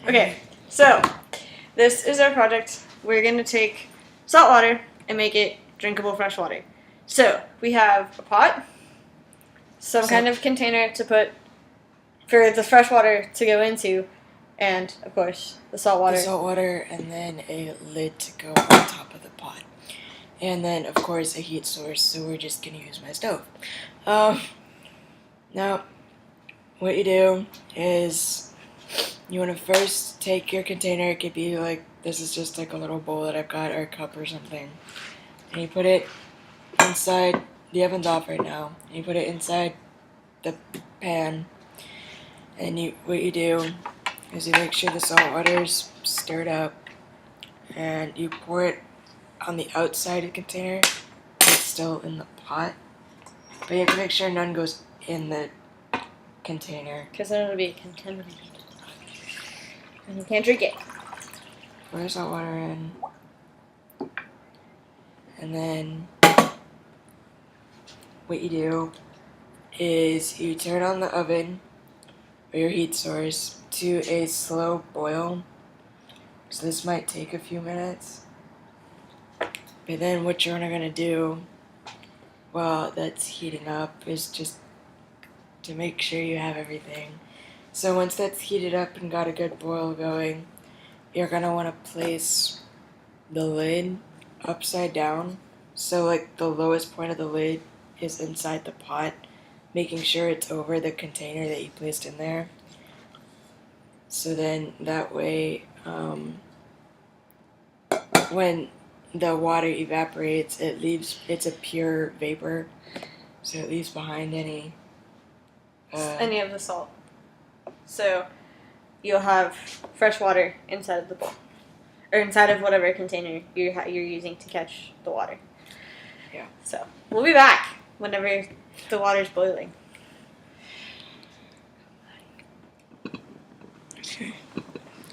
Okay, so this is our project. We're going to take salt water and make it drinkable fresh water. So we have a pot, some kind of container to put for the fresh water to go into, and of course the salt water. The salt water, and then a lid to go on top of the pot. And then, of course, a heat source, so we're just going to use my stove. Now, what you do is you want to first take your container. It could be like, this is just like a little bowl that I've got, or a cup or something. And you put it inside, the oven's off right now. And you put it inside the pan. And what you do is you make sure the salt water's stirred up. And you pour it on the outside of the container. It's still in the pot. But you have to make sure none goes in the container. Because then it'll be contaminated. And you can't drink it. Pour the salt water in. And then what you do is you turn on the oven or your heat source to a slow boil. So this might take a few minutes. But then what you're going to do while that's heating up is just to make sure you have everything. So once that's heated up and got a good boil going, you're going to want to place the lid upside down. So like the lowest point of the lid is inside the pot, making sure it's over the container that you placed in there. So then that way, when the water evaporates, it's a pure vapor, so it leaves behind any of the salt. So you'll have fresh water inside of the bowl, or inside of whatever container you're using to catch the water. Yeah. So we'll be back whenever the water's boiling.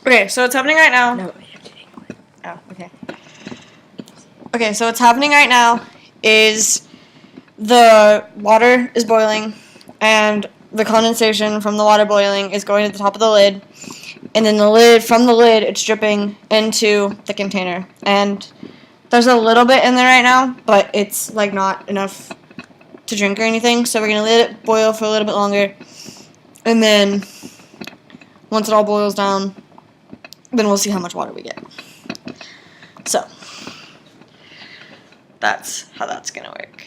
Okay, so what's happening right now? No. Oh, okay. Okay, so what's happening right now is the water is boiling, and the condensation from the water boiling is going to the top of the lid, and then from the lid, it's dripping into the container. And there's a little bit in there right now, but it's like not enough to drink or anything, so we're going to let it boil for a little bit longer, and then once it all boils down, then we'll see how much water we get. So that's how that's going to work.